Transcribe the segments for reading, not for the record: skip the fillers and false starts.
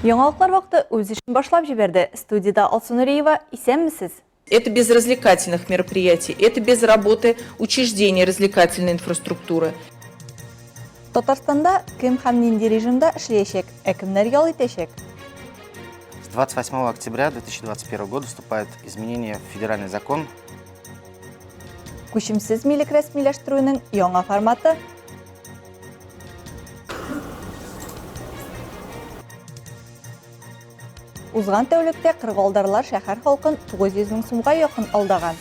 Яңалыклар вакыты үз ишин башлап җибәрде. Студияда Алсу Нуриева, исәнмесез? Это без развлекательных мероприятий, это без работы учреждений развлекательной инфраструктуры. Татарстанда кем һәм нинди режимда эшләячәк, кемнәр ял итәчәк? С 28 октября 2021 года вступает изменение в федеральный закон. Күчемсез милек рәсмиләштерүнең яңа форматы. Узган тәүлектә кыргалдарлар шәһәр халкын 900 мең сумга якын алдаган.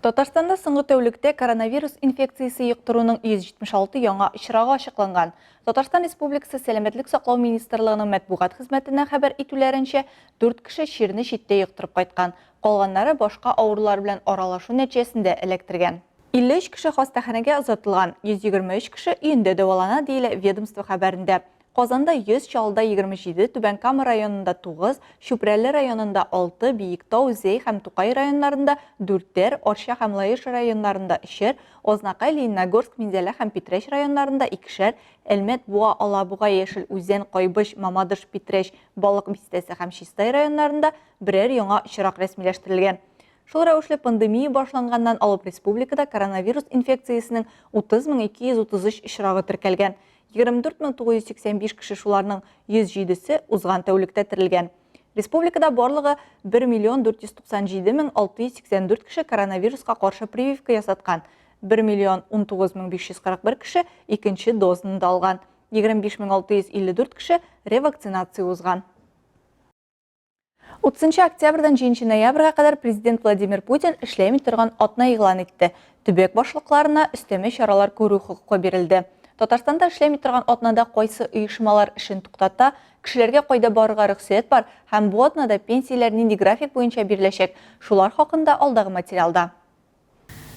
Татарстанда соңгы тәүлектә коронавирус инфекциясе йоктыруның 176 яңа очрагы ачыкланган. Татарстан Республикасы Сәламәтлек саклау министрлыгының матбугат хезмәтенә хәбәр итүләренчә, 4 кеше чирне читтә йоктырып кайткан. Калганнары башка авырулар белән аралашу нәтиҗәсендә эләктергән. 53 кеше хастаханәгә озатылган, 123 кеше өендә дәвалана, диелә ведомство хәбәрендә. Казанда 100, Чаллыда 27, Түбән Кама районында 9, Чүпрәле районында 6, Биектау, Зей һәм Тукай районнарында 4, Орча һәм Лаеш районнарында 3, Ознакай, Лениногорск, Минзәлә һәм Питрәч районнарында 2, Әлмәт, Буа, Алабуга, Яшел Үзән, Кайбыш, Мамадыш, Питрәч, Балык бистәсе һәм Чистай районнарында берәр яңа очрак рәсмиләштерелгән. Шул рәвешле пандемия башланганнан алып республикада коронавирус инфекциясенең 30233 очрагы теркәлгән. 24985 кеше шуларның 107-се узган тәүлектә терелгән. Республикада барлыгы 1497684 кеше коронавируска каршы прививка ясаткан. 1,19541 кеше икенче дозаны да алган. 25654 кеше ревакцинация узган. 30 октябрьдән 10 ноябрьгә кадәр президент Владимир Путин эшләми торган атна игълан итте. Төбәк башлыкларына өстәмә чаралар күрү хокукы бирелде. Татарстанда эшләми торган атнада кайсы оешмалар эшен туктата, кешеләргә кайда барырга рөхсәт бар һәм бу атнада пенсияләр нинди график буенча биреләчәк, шулар хакында алдагы материалда.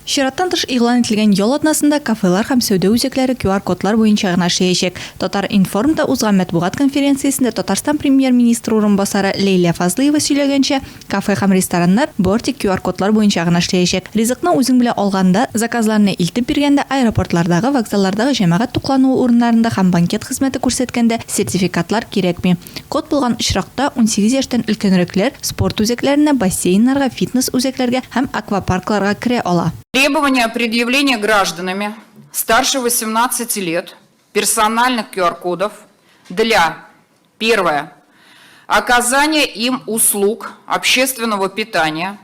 Чираттан тыш игълан ителгән ял атнасында кафелар һәм сәүдә үзәкләре QR-кодлар буенча гына эшләячәк. Татар информда узган матбугат конференциясендә Татарстан премьер-министры урынбасары Лейлә Фазлыева сөйләгәнчә, кафе һәм рестораннар бортик QR-кодлар буенча гына эшләячәк. Ризыкны үзең белән алганда, заказларны илтеп биргәндә, аэропортлардагы, вокзаллардагы җәмәгать туклануы урыннарында һәм банкет хезмәте күрсәткәндә сертификатлар кирәкми. Код булган очракта 18 яшьтән өлкәнрәкләр спорт үзәкләренә, бассейннарга, фитнес үзәкләргә һәм аквапаркларга керә ала. Требования предъявления гражданами старше 18 лет персональных QR-кодов для, первое, оказания им услуг общественного питания,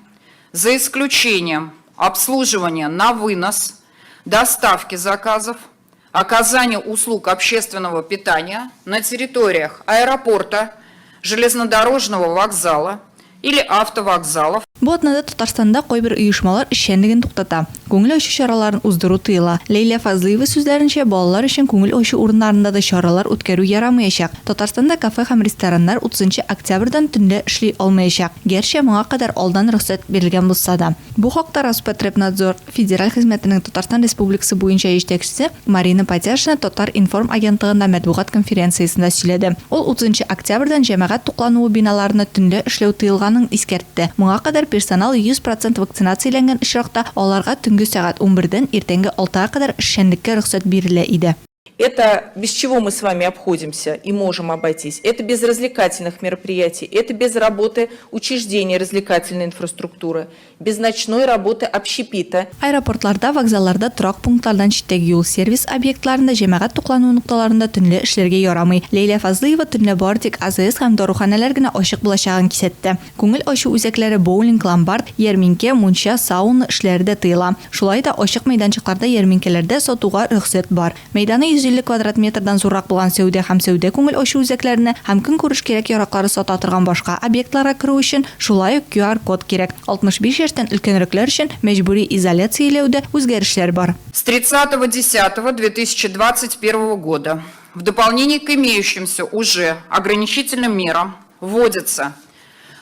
за исключением обслуживания на вынос, доставки заказов, оказания услуг общественного питания на территориях аэропорта, железнодорожного вокзала или автовокзалов. Бу атнада Татарстанда кайбер оешмалар эшчәнлеген туктата. Күңел ачу чараларын уздыру тыела. Лейлә Фазлыева сүзләренчә, балалар өчен күңел ачу урыннарында да чаралар үткәрү ярамаячак. Татарстанда кафе һәм рестораннар 30 октябрьдән төнлә эшли алмаячак. Гәрчә моңа кадәр алдан рөхсәт бирелгән булса да. Бу хакта Роспотребнадзор федераль хезмәтенең Татарстан Республикасы буенча җитәкчесе Марина Потяшина Татар информ агентлыгында матбугат конференциясендә сөйләде. Ул 30 октябрьдән җәмәгать туклануы биналарында төнлә эшләү тыелганын искәртте. Моңа кадәр персонал 100% вакцинацияләнгән очракта аларга төнге сәгать 11-дән иртәнге 6-га кадәр эшчәнлеккә рөхсәт бирелә иде. Это без чего мы с вами обходимся и можем обойтись. Это без развлекательных мероприятий, это без работы учреждений развлекательной инфраструктуры, без ночной работы общепита. Аэропортларда, вокзалларда, торак пунктлардан читтәге юл сервис объектларында, җәмәгать туклануы нукталарында төнлә эшләргә ярамый. Лейлә Фазлыева төнлә бортик, АЗС һәм даруханәләр генә ачык булачагын кисәтте. Күңел ачу үзәкләре боулинг, ломбард, ярминкә, мунча, сауна эшләре дә тыела. Шулай да ачык мәйданчыкларда, ярминкәләрдә сатуга рөхсәт бар. Мәйданы 150 квадрат метрдан зуррак булган сәүдә һәм сәүдә күңел ачу үзәкләренә һәм көн күреш кирәк яраклары сата торган башка объектларга керү өчен шулай ук QR-код кирәк. 65 яшьтән өлкәнрәкләр өчен мәҗбүри изоляцияләүдә үзгәрешләр бар. С 30.10.2021 года в дополнение к имеющимся уже ограничительным мерам вводится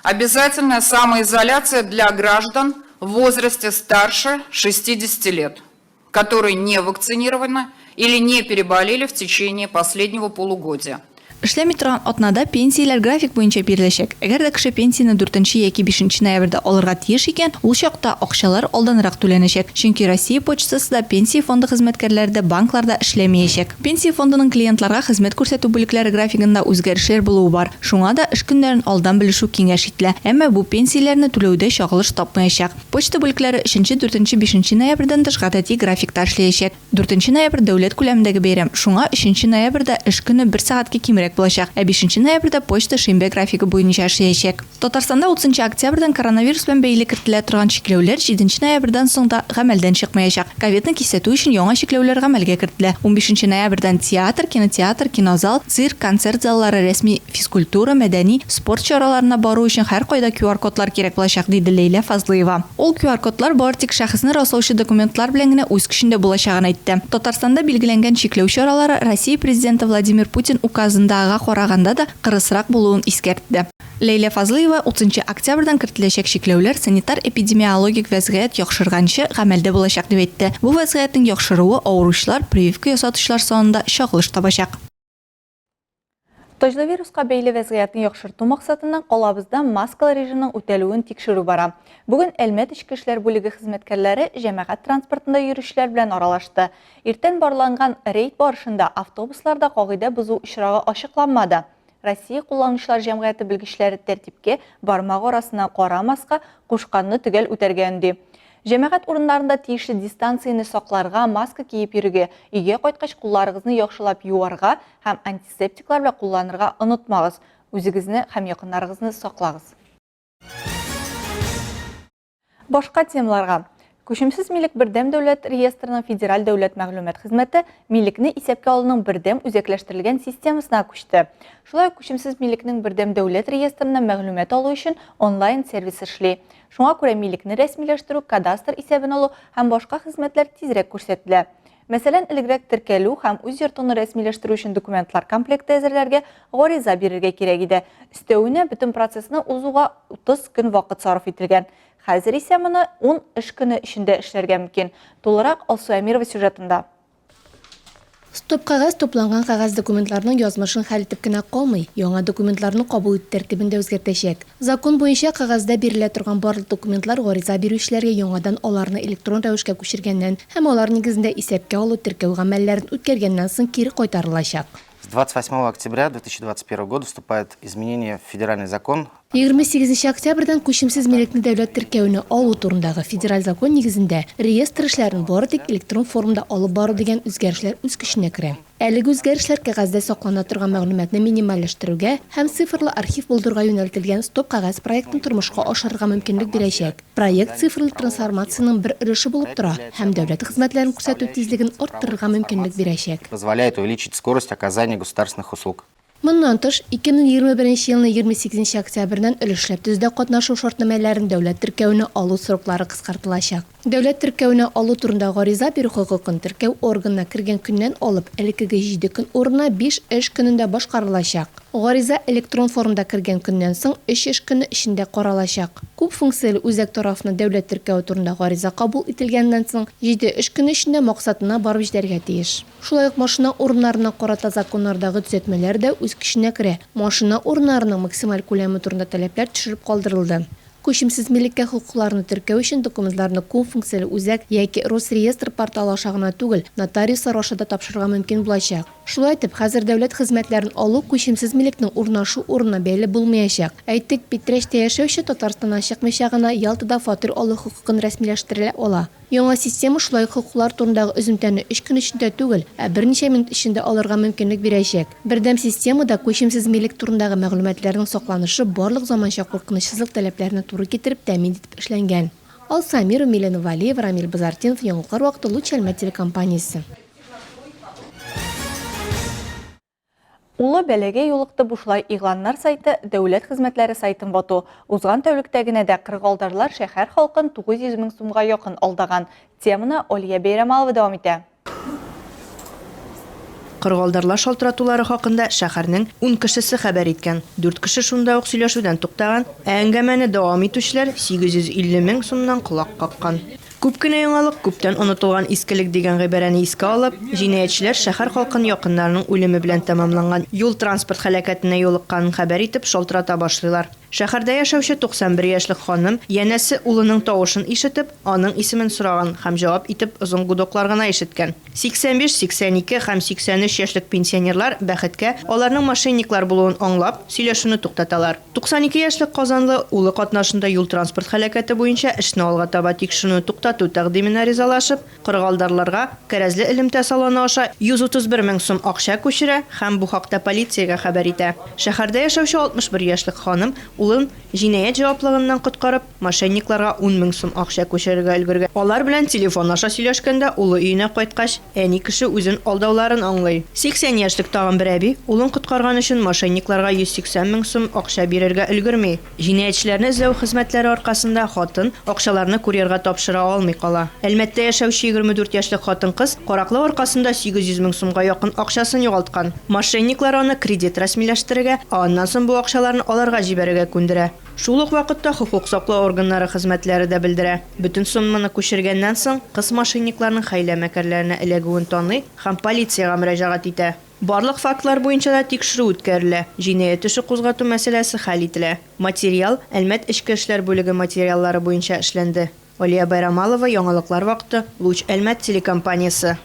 обязательная самоизоляция для граждан в возрасте старше 60 лет, которые не вакцинированы или не переболели в течение последнего полугодия. Эшләми торган атнада пенсияләр график буенча биреләчәк. Әгәр дә кеше пенсияне 4 яки 5 ноябрьдә алырга тиеш икән, ул чакта акчалар алданрак түләнәчәк. Чөнки Россия почтасында пенсия фонды хезмәткәрләре дә банкларда эшләмәячәк. Пенсия фондының клиентларга хезмәт күрсәтү бүлекләре графигында үзгәрешләр булуы бар. Шуңа да эш көннәрен алдан белешү киңәш ителә. Әмма бу пенсияләрне түләүдә чагылыш тапмаячак. Почта бүлекләре 3, 4, 5 ноябрьдән тыш гадәти графикта эшләячәк. 4 ноябрь дәүләт күләмендәге бәйрәм. Шуңа 3 ноябрьдә эш көне 1 сәгатькә кимрәк булачак. Ә 5 ноябрьдә почта шимбә графигы буенча эшләячәк. Татарстанда 30 октябрьдән коронавирус белән бәйле кертелә торган чикләүләр 7 ноябрьдән соң да гамәлдән чыкмаячак. Ковидны кисәтү өчен яңа чикләүләр гамәлгә кертелә. 15 ноябрьдән театр, кинотеатр, кинозал, цирк, концерт заллары, рәсми физкультура, мәдәни, спорт чараларына бару өчен һәркайда QR-кодлар кирәк булачак, диде Ләйлә Фазлыева. Ул QR-кодлар бары тик шәхесне раслаучы документлар белән генә үз көчендә булачагын әйтте. Татарстанда билгеләнгән чикләү чаралары Россия президенты Владимир Путин указындагыга караганда да кырысрак булуын искәртте. Ләйлә Фазлыева 30 октябрьдән кертеләчәк чикләүләр санитар-эпидемиологик вәзгыять яхшырганчы гамәлдә булачак дип әйтте. Бу вәзгыятьнең яхшыруы авыручылар, прививка ясатучылар санында чагылыш табачак. Тажлы вируска бәйле вәзгыятьне яхшырту максатыннан калабызда маскалы режимның үтәлүен тикшерү бара. Бүген Әлмәт ичке эшләр бүлеге хезмәткәрләре җәмәгать транспортында йөрүчеләр белән аралашты. Иртән барланган рейд барышында автобусларда кагыйдә бозу очрагы ачыкланмады. Россия кулланучылар җәмгыяте белгечләре тәртипкә бармак арасына карамаска кушканны төгәл үтәргәнди. Җәмәгать урыннарында тиешле дистанцияны сакларга, маска киеп йөрергә, өйгә кайткач кулларыгызны яхшылап юарга һәм антисептиклар белән кулланырга онытмагыз. Үзегезне һәм якыннарыгызны саклагыз. Башка темаларга. Күчемсез милек бердәм дәүләт реестрының федераль дәүләт мәгълүмат хезмәте милекне исәпкә алуның бердәм үзәкләштерелгән системасына күчте. Шулай күчемсез милекнең бердәм дәүләт реестрыннан мәгълүмат алу өчен онлайн сервис эшли. Шуңа күрә милекне рәсмиләштерү, кадастр исәбен алу һәм башка хезмәтләр тизрәк күрсәтелә. Мәсәлән, элегрәк теркәлү һәм үз йортын рәсмиләштерү өчен документлар комплекты әзерләргә гариза бирергә кирәк иде. Өстәвенә бөтен процессны узуга 30 көн вакыт сарыф ителгән. Хәзер исә моны 10 эш көне эчендә эшләргә мөмкин. Тулырак Алсу Әмирова сюжетында. Стоп кагаз топланган кагаз документларның язмышын хәл итеп кенә калмый, яңа документларны кабул итү тәртибен дә үзгәртәчәк. Закон буенча кагазда бирелә торган барлык документлар гариза бирүчеләргә яңадан аларны электрон рәвешкә күчергәннән һәм алар нигезендә исәпкә алу теркәү гамәлләрен үткәргәннән соң кире кайтарылачак. С 28 октября 2021 года вступает изменение в федеральный закон. 28 октябрьдән күчемсез милекне дәүләт теркәүне алу турындагы федераль закон нигезендә реестр эшләрен бары тик электрон формада алып бару дигән үзгәрешләр үз көченә керә. Әлеге үзгәрешләр кагазда саклана торган мәгълүматны минимальләштерүгә һәм цифрлы архив булдырырга юнәлтелгән стоп кагаз проектын тормышка ашырырга мөмкинлек бирәчәк. Проект цифрлы трансформацияның бер өлеше булып тора һәм дәүләт хезмәтләрен күрсәтү тизлеген арттырырга мөмкинлек бирәчәк. Позволяет увеличить скорость оказания государственных услуг. Моннан тыш, 2021 елның 28 октябрьдән өлешләп төздә катнашу шартнамәләрен дәүләт теркәүне алу сроклары кыскартылачак. Дәүләт теркәүне алу турында гариза бирү хокукын теркәү органына кергән көннән алып, элеккеге 7 көн урынына 5 эш көнендә башкарылачак. Гариза электрон формада кергән көннән соң 3 эш көне эчендә каралачак. Күп функцияле үзәк тарафына дәүләт теркәү турында гариза кабул ителгәннән соң 7 эш көне эчендә максатына барып җитәргә тиеш. Шулай ук машина урыннарына карата законнардагы төзәтмәләр дә үз көченә керә. Машина урыннарының максималь күләме турында таләпләр төшереп калдырылды. Күчемсез милеккә хокукларны теркәү өчен документларны күп функцияле үзәк яки Росреестр порталы аша гына түгел, нотариуслар аша да тапшырырга мөмкин булачак. Шулай итеп, хәзер дәүләт хезмәтләрен алу күчемсез милекнең урнашу урынына бәйле булмаячак. Әйтик, Питрәштә яшәүче Татарстаннан чыкмыйча гына Ялтада фатир алу хокукын рәсмиләштерә ала. Яңа система шулай хокуклар турындагы өземтәне 3 көн эчендә түгел, ә берничә минут эчендә алырга мөмкинлек бирәчәк. Бердәм системада күчемсез милек турындагы мәгълүматларның сакланышы барлык заманча куркынычсызлык таләпләренә туры китереп тәэмин итеп эшләнгән. Алсу Әмирова, Милена Валиева, Рамил Базартинов, Яңгылар вакыты, Луч Әлмәт телекомпаниясе. Улы бәләгә юлыкты бушлай игъланнар сайты дәүләт хезмәтләре сайтын бату. Узган тәүлектә генә дә кыргалдарлар шәһәр халкын 900 мең сумга якын алдаган. Теманы Олия Бәйрәмалова дәвам итә. Кыргалдарлар шалтыратулары хакында шәһәрнең 10 кешесе хәбәр иткән. 4 кеше шунда ук сөйләшүдән туктаган, ә әңгәмәне дәвам итүчеләр 850 мең сумнан колак каккан. Күп кенә яңалык, күптән онытылган искелек дигән гыйбарәне искә алып, җинаятьчеләр шәһәр халкын якыннарының үлеме белән тәмамланган юл транспорт һәлакәтенә юлыкканын хәбәр итеп шалтырата башлыйлар. Шәһәрдә яшәүче 91 яшьлек ханым янәсе улының тавышын ишетеп, аның исемен сораган һәм җавап итеп озын гудоклар гына ишеткән. 85, 82 һәм 83 яшьлек пенсионерлар бәхеткә аларның мошенниклар булуын аңлап, сөйләшүне туктаталар. 92 яшьлек казанлы улы катнашында юл транспорт һәлакәте буенча эшне алга таба тикшерүне туктату тәкъдименә ризалашып, кыргалдарларга кәрәзле элемтә салоны аша 131 мең сум акча күчерә һәм бу хакта полициягә хәбәр итә. Шәһәрдә яшәүче 61 яшьлек ханым улын җинаять җаваплылыгыннан коткарып, мошенникларга 10 мең сум акча күчерергә өлгергән. Алар белән телефон аша сөйләшкәндә улы өенә кайткач, әни кеше үзен алдауларын аңлый. 80 яшьлек тагын бер әби улын коткарган өчен мошенникларга 180 мең сум акча бирергә өлгерми. Җинаятьчеләрне эзләү хезмәтләре аркасында хатын акчаларны курьерга тапшыра алмый кала. Әлмәттә яшәүче 24 яшьлек хатын-кыз караклы аркасында 800 мең сумга якын акчасын югалткан. Мошенниклар аны кредит рәсмиләштерергә, аннан соң бу акчаларны аларга җибәрергә күндерә. Шул ук вакытта хукук саклау органнары хезмәтләре дә белдерә. Бөтен сумманы күчергәннән соң кыз мошенникларның хәйлә мәкерләренә эләгүен таный һәм полициягә мөрәҗәгать итә. Барлык фактлар буенча да тикшерү үткәрелә. Җинаять эше кузгату мәсьәләсе хәл ителә. Материал Әлмәт эчке эшләр бүлеге материаллары буенча эшләнде. Алия Байрамалова, яңалыклар вакыты, Луч Әлмәт телекомпаниясе.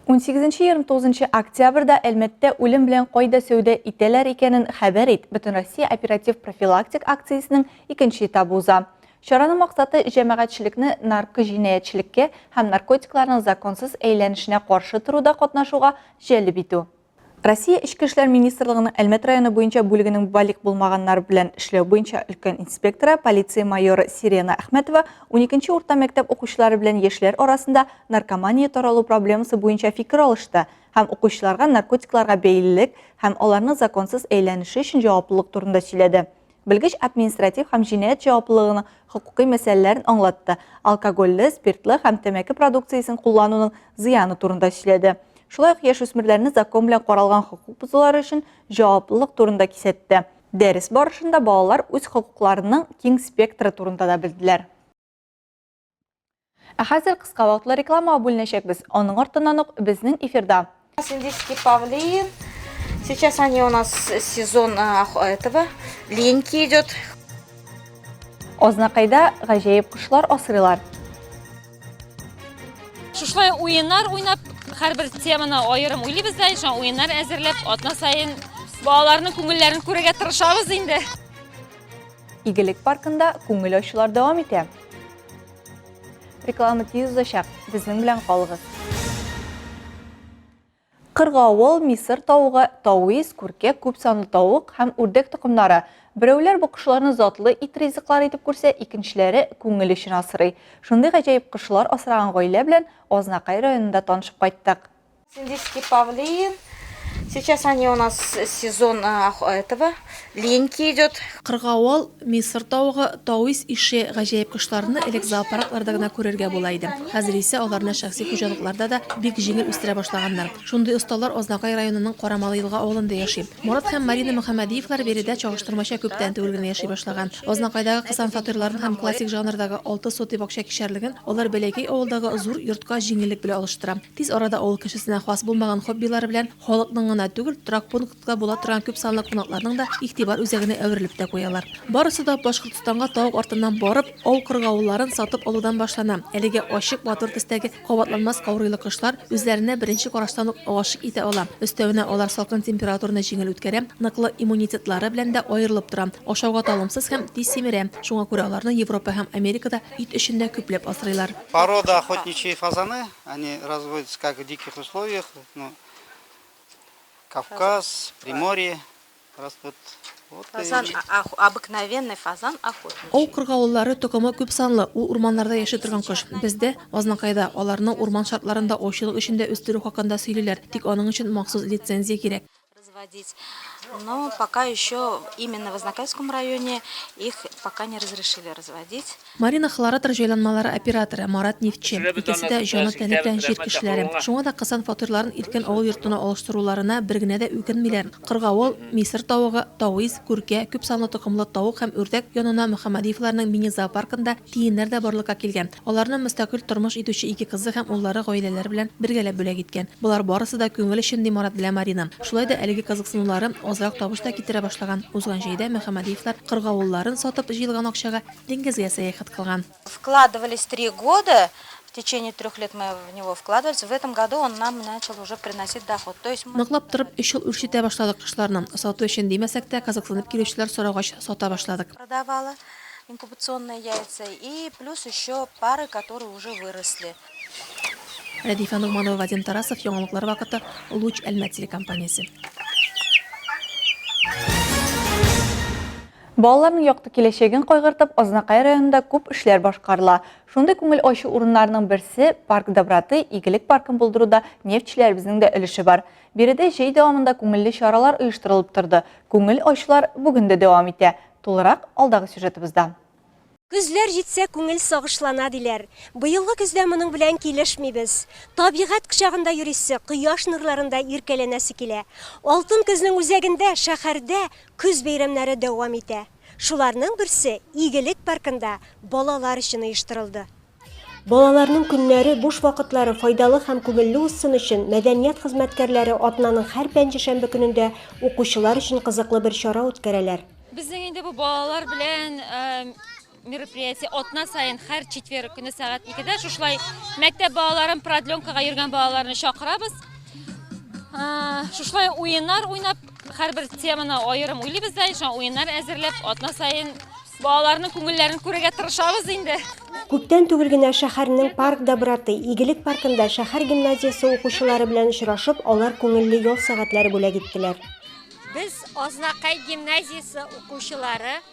18-29 октябрьдә Әлмәттә үлем белән кайда сәүдә итәләр икәнен хәбәр ит. Бөтен Россия оператив профилактик акциясының 2нче этабы уза. Чараның максаты җәмәгатьчелекне наркоҗинаятьчелеккә һәм наркотикларның законсыз әйләнешенә каршы торуда катнашуга җәлеп итү. Россия Эчке эшләр министрлыгының Әлмәт районы буенча бүлегенең балик булмаганнар белән эшләү буенча өлкән инспекторы, полиция майоры Сирена Әхмәтова 12нче урта мәктәп укучылары белән яшьләр арасында наркомания таралу проблемасы буенча фикер алышты һәм укучыларга наркотикларга бәйлелек һәм аларның законсыз әйләнеше өчен җаваплылык турында сөйләде. Белгеч административ һәм җинаять җаваплылыгының хокукый мәсьәләләрен аңлатты. Алкоголлы, спиртлы һәм тәмәке продукциясын куллануның зыяны турында сөйләде. Шулай ук яшүсмерләрне закон белән каралган хукук бозулары өчен җаваплылык турында кисәтте. Дәрес барышында балалар үз хокукларының киң спектры турында да белделәр. Хәзер кыска вакытлы реклама бүленәчәкбез. Аның артыннан ук безнең эфирда. Индийский павлин. Сейчас они у нас сезон этого линьки идет. Азнакайда гаҗәеп кошлар асрыйлар. Шушлай уеннар уйнап, һәрбер теманы аерым уйлыйбыз да, шуңа уеннар әзерләп, атна сайын балаларның күңелләрен күрергә тырышабыз инде. Игелек паркында күңел ачулар дәвам итә. Реклама тиз узачак. Безнең белән калыгыз. Кыргавыл, Мисыр тавыгы, тауис, күркә, күп санлы тавык һәм үрдәк тукымнары. Берәүләр бу кошларны затлы ит ризыклары итеп күрсә, икенчеләре күңел өчен асрый. Шундый гаҗәеп кошлар асраган гаилә белән Азнакай районында танышып кайттык. Индийский павлин. Сейчас они у нас сезон этого линьки идет. Кыргавыл, Мисыр тавыгы, тауис ише гаҗәеп кошларны элек зоопаркларда гына күрергә була иде. Хәзер исә аларны шәхси хуҗалыкларда да бик җиңел үстерә башлаганнар. Шундый осталар Азнакай районының Карамалы елга авылында яши. Мурат һәм Марина Мөхәммәдиевләр биредә чагыштырмача күптән түгел генә яши башлаган. Азнакайдагы кызан фатирларын һәм классик жанрдагы 6 сотый бакча кишәрлеген алар бәләкәй авылдагы зур йортка җиңеллек белән алыштыра. Тиз арада авыл кешесенә хас булмаган хоббилары белән халыкның гына түгел, торак пунктка була торган күп санлы кунакларның да игътибар үзәгенә әверелеп тә куялар. Барысы да Башкортстанга тавык артыннан барып, ау кыргавылларын сатып алудан башлана. Әлегә ачык батыр төстәге кабатланмас каурыйлы кошлар үзләренә беренче караштан ук гашык итә ала. Өстәвенә алар салкын температураны җиңел үткәрә, ныклы иммунитетлары белән дә аерылып тора. Ашауга талымсыз һәм тиз симерә. Шуңа күрә аларны Европа һәм Америкада ит өчен дә күпләп асрыйлар. Порода охотничьи фазаны, они разводятся как в диких условиях, Кавказ, Приморье растут. Вот Фазан, обыкновенный фазан охотничий. Ау кыргавыллары токымы күп санлы, ул урманнарда яши торган кош. Бездә Азнакайда аларны урман шартларында аучылык өчен дә үстерү хакында сөйлиләр, тик аның өчен махсус лицензия кирәк. Разводить. Но пока еще именно в Азнакаевском районе их пока не разрешили разводить. Марина Хларатыр җайланмалары операторы Марат Нефтче, икесе дә җаны тәне белән җир кешеләре. Шуңа да кысан фатирларын иркен авыл йортына алыштыруларына бер генә дә үкенмиләр. Кыргавыл, Мисыр тавыгы, тавыз, күркә, күп санлы токымлы тавык һәм үрдәк янына Мөхәммәдиевләрнең мини зоопаркында тиеннәр дә барлыкка килгән. Аларны мөстәкыйль тормыш итүче ике кызы һәм уллары гаиләләре белән бергәләп бүләк иткән. Булар барысы да күңел өчен ди Марат белән Марина. Шулай да әлеге кызыксынулары азрак табыш та китерә башлаган. Узган җәйдә Мөхәммәдиевләр кыргавылларын сатып җыелган акчага диңгезгә сәяхәт кылган. Вкладывались 3 года, в течение 3 лет мы в него вкладывались. В этом году он нам начал уже приносить доход. То есть Ныклап торып 3 ел үрчетә башладык кышларны. Сату өчен димәсәк тә казыксынып килүчеләр сорагач сата башладык. продавала инкубационные яйца и плюс еще пары, которые уже выросли. Рәдифә Нугманова, Вадим Тарасов, яңалыклар вакыты, Луч Әлмәт телекомпаниясе. Балаларның якты киләчәген кайгыртып, Азнакай районында күп эшләр башкарыла. Шундый күңел ачу урыннарның берсе парк Доброты, игелек паркын булдыруда нефтчеләребезнең дә өлеше бар. Биредә җәй дәвамында күңелле чаралар оештырылып торды. Күңел ачулар бүген дә дәвам итә. Тулырак алдагы сюжетыбызда. Күзләр җитсә күңел сагышлана диләр. Быелгы көздә моның белән килешмибез. Табигать кочагында йөрисе, кояш нурларында иркәләнәсе килә. Алтын көзнең үзәгендә шәһәрдә күз бәйрәмнәре дәвам итә. Шуларның берсе игелек паркында балалар өчен оештырылды. Балаларның көннәре, буш вакытлары файдалы һәм күңелле үтсен өчен мәдәният хезмәткәрләре атнаның һәр пәнҗешәмбе көнендә укучылар өчен кызыклы бер чара үткәрәләр. Безнең инде бу балалар белән мероприятие атна сайын һәр четверг көне сәгать 2-дә шушлай мәктәп балаларын продленкага йөргән балаларны чакырабыз. Шушлай уеннар уйнап, һәрбер теманы аерым уйлыйбыз да, шуңа уеннар әзерләп атна сайын балаларның күңелләрен күрергә тырышабыз инде. Күптән түгел генә шәһәрнең парк Доброты, игелек паркында шәһәр гимназиясе укучылары белән очрашып, алар күңелле ял сәгатьләре бүләк иттеләр. Без Азнакай гимназиясе укучылары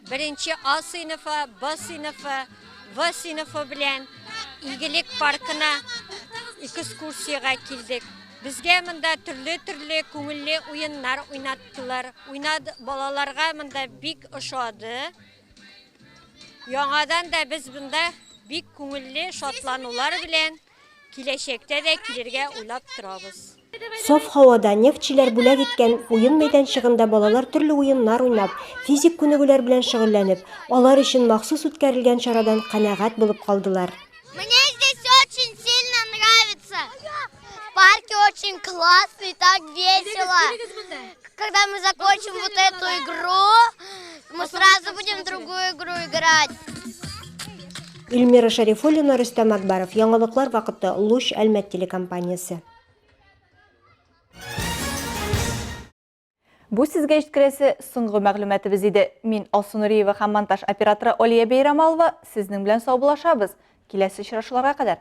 Birinci A sınıfı, B sınıfı, V sınıfı bilen игелек паркына экскурсияга килдек. Безгә монда төрле күңелле уеннар уйнаттылар. Балаларга монда бик ошады. Яңадан да без монда бик күңелле шатланулар белән киләчәктә дә килергә уйлап торабыз. Саф һавада нефтчеләр бүләк иткән уен мәйданчыгында балалар төрле уеннар уйнап, физик күнегүләр белән шөгыльләнеп, алар өчен махсус үткәрелгән чарадан канәгать булып калдылар. Мне здесь очень сильно нравится. В парке очень классно и так весело. Когда мы закончим вот эту игру, мы сразу будем в другую игру играть. Эльмира Шарифуллина, Рөстәм Акбаров, яңалыклар вакыты, Луч Әлмәт телекомпаниясе. Бу сезгә җиткерәсе соңгы мәгълүматыбыз иде. Мин Алсу Нуриева һәм монтаж операторы Олия Бейрамалова сезнең белән саубуллашабыз. Киләсе очрашуларга кадәр.